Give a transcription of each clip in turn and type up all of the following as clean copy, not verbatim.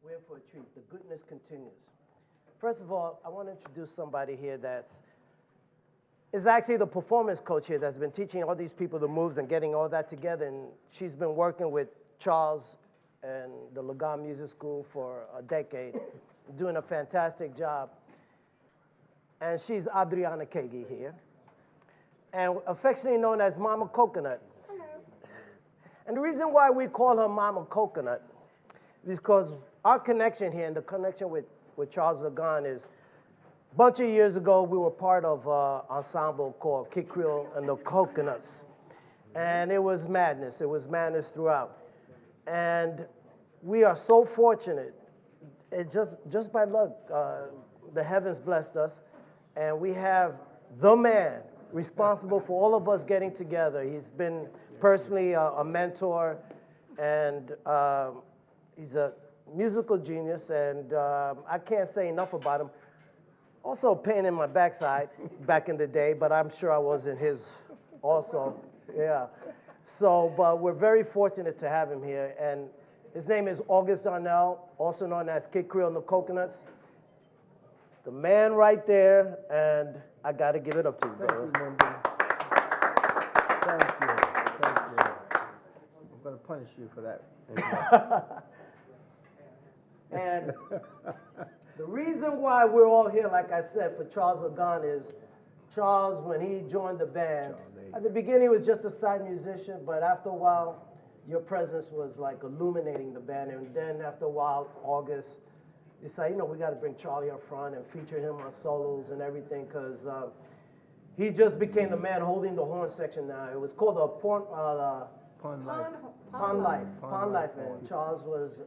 We're in for a treat. The goodness continues. First of all, I want to introduce somebody here is actually the performance coach here that's been teaching all these people the moves and getting all that together. And she's been working with Charles and the Lagond Music School for a decade, doing a fantastic job. And she's Adriana Kaegi here, and affectionately known as Mama Coconut. Hello. And the reason why we call her Mama Coconut is because our connection here and the connection with Charles Lagond is a bunch of years ago, we were part of an ensemble called Kid Creole and the Coconuts. And it was madness. It was madness throughout. And we are so fortunate. It just by luck, the heavens blessed us. And we have the man responsible for all of us getting together. He's been personally a mentor, and he's a musical genius, and I can't say enough about him. Also a pain in my backside back in the day, but I'm sure I was in his also, yeah. So, but we're very fortunate to have him here, and his name is Darnell, also known as Kid Creole and the Coconuts. The man right there, and I gotta give it up to you, brother. Thank you, Mundi. Thank you, thank you. I'm gonna punish you for that. And the reason why we're all here, like I said, for Charles Lagond is Charles, when he joined the band, at the beginning he was just a side musician, but after a while, your presence was like illuminating the band. And then after a while, August, decided, we got to bring Charlie up front and feature him on solos and everything, because he just became the man holding the horn section now. It was called the Pond Life. Pond Life, and Charles was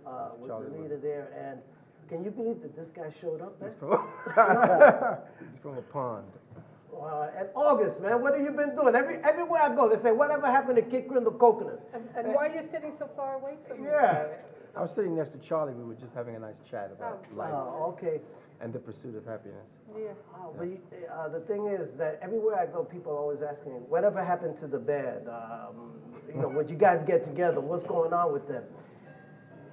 the leader there. And can you believe that this guy showed up, man? He's from a pond. And August, man, what have you been doing? Everywhere I go, they say, whatever happened to Kid Creole and the Coconuts? And why are you sitting so far away from me? Yeah. I was sitting next to Charlie. We were just having a nice chat about life Okay. and the pursuit of happiness. Yeah. But the thing is that everywhere I go, people are always asking me, whatever happened to the band? Would you guys get together? What's going on with them?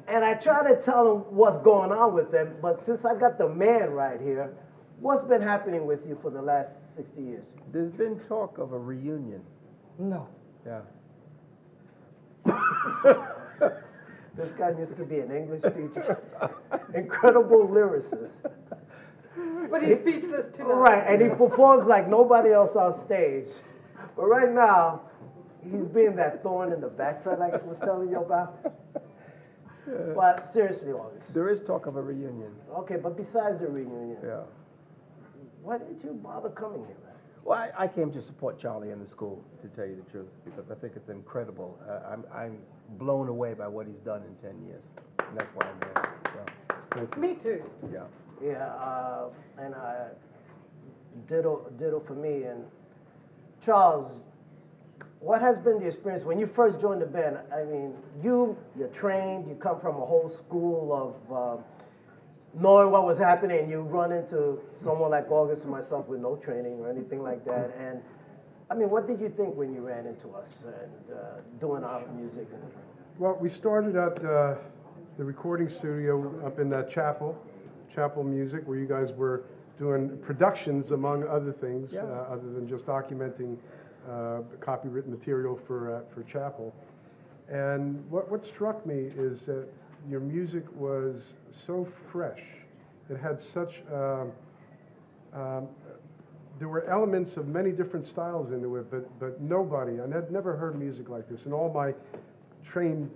And I try to tell them what's going on with them, but since I got the man right here, what's been happening with you for the last 60 years? There's been talk of a reunion. No. Yeah. This guy used to be an English teacher, incredible lyricist. But he's speechless tonight. Right, and he performs like nobody else on stage. But right now, he's being that thorn in the backside I was telling you about. But seriously, August. There is talk of a reunion. Okay, but besides the reunion, Yeah. why did you bother coming here, man? Well, I came to support Charlie in the school, to tell you the truth, because I think it's incredible. I'm blown away by what he's done in 10 years, and that's why I'm here. So, Me too. yeah. Yeah, and ditto for me. And Charles, what has been the experience when you first joined the band? I mean, you're trained, you come from a whole school of knowing what was happening, and you run into someone like August and myself with no training or anything like that. And I mean, what did you think when you ran into us and doing our music? Well, we started at the recording studio up in Chapel Music, where you guys were doing productions, among other things, other than just documenting copywritten material for Chapel. And what struck me is that your music was so fresh. It had such, there were elements of many different styles into it, but nobody, I had never heard music like this. And all my trained,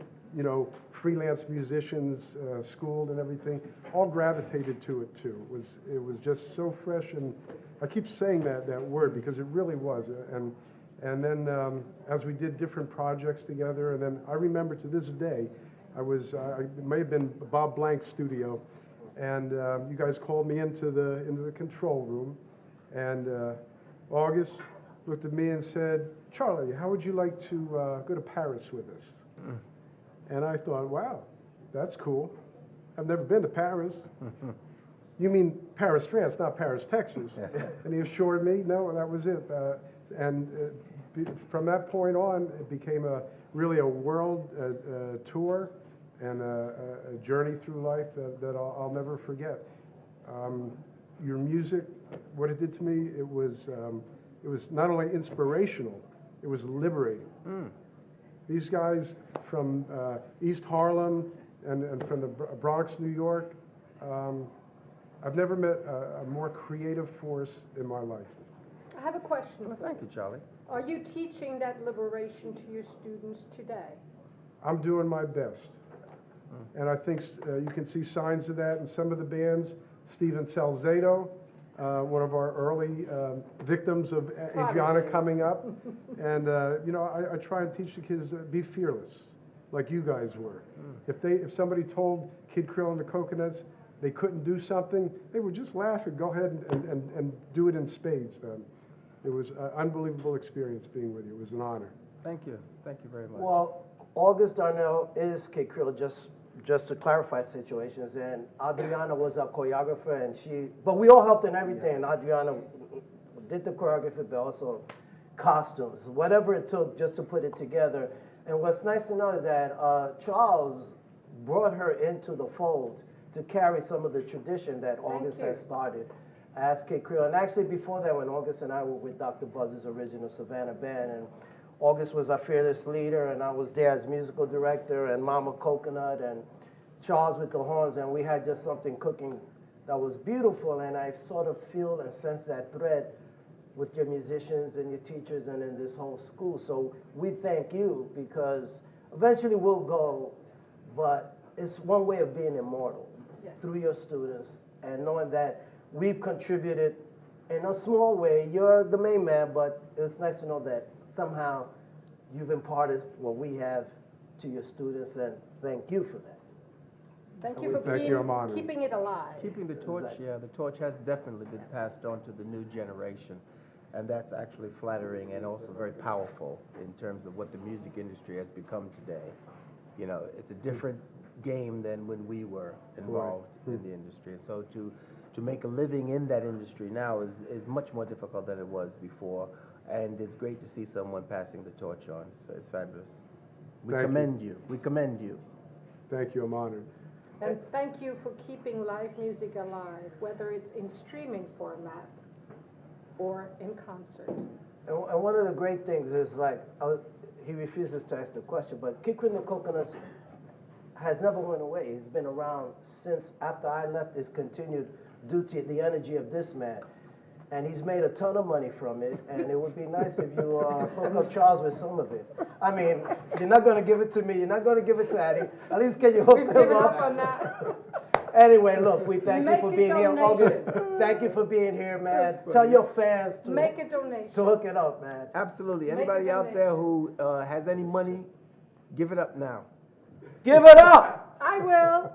freelance musicians, schooled and everything, all gravitated to it too. It was just so fresh, and I keep saying that word because it really was. And then as we did different projects together, and then I remember to this day, it may have been Bob Blank's studio, and you guys called me into the control room, and August looked at me and said, "Charlie, how would you like to go to Paris with us?" And I thought, wow, that's cool. I've never been to Paris. You mean Paris, France, not Paris, Texas. And he assured me, no, that was it. From that point on, it became really a world tour and a journey through life that I'll never forget. Your music, what it did to me, it was not only inspirational, it was liberating. These guys from East Harlem and from the Bronx, New York, I've never met a more creative force in my life. I have a question Well, for thank you. you, Charlie. Are you teaching that liberation to your students today? I'm doing my best. And I think you can see signs of that in some of the bands. Steven Salzedo, one of our early victims of Adriana Prodigies. coming up. And, you know, I try and teach the kids be fearless, like you guys were. If somebody told Kid Creole and the Coconuts they couldn't do something, they would just laugh and go ahead and do it in spades, man. It was an unbelievable experience being with you. It was an honor. Thank you. Thank you very much. Well, August Darnell is Kid Creole, just to clarify situations, and Adriana was our choreographer, and but we all helped in everything. Adriana did the choreography, but also costumes, whatever it took just to put it together. And what's nice to know is that Charles brought her into the fold to carry some of the tradition that August has started as Kid Creole. And actually before that, when August and I were with Dr. Buzz's original Savannah band, and August was our fearless leader, and I was there as musical director, and Mama Coconut, and Charles with the horns, and we had just something cooking that was beautiful, and I sort of feel and sense that thread with your musicians and your teachers and in this whole school. So we thank you, because eventually we'll go, but it's one way of being immortal through your students, and knowing that we've contributed in a small way. You're the main man, but it's nice to know that somehow you've imparted what we have to your students, and thank you for that. Thank you for Thank you, I'm honored. keeping it alive. Keeping the torch, yeah, the torch has definitely been passed on to the new generation. And that's actually flattering and also very powerful in terms of what the music industry has become today. You know, it's a different game than when we were involved in the industry. And so to make a living in that industry now is much more difficult than it was before. And it's great to see someone passing the torch on. It's fabulous. We commend you. We commend you. Thank you, I'm honored. And thank you for keeping live music alive, whether it's in streaming format or in concert. And one of the great things is, like, he refuses to ask the question, but Kid Creole and the Coconuts has never went away. He's been around since after I left. It's continued due to the energy of this man. And he's made a ton of money from it, and it would be nice if you hook up Charles with some of it. I mean, you're not going to give it to me. You're not going to give it to Addie. At least can you hook We've them given up? up on that. Anyway, look, we thank you Make for a being here. donation. August, thank you for being here, man. Tell your fans to Make a donation. hook it up, man. Absolutely. Make a Anybody out there donation. who has any money, give it up now. Give it up! I will.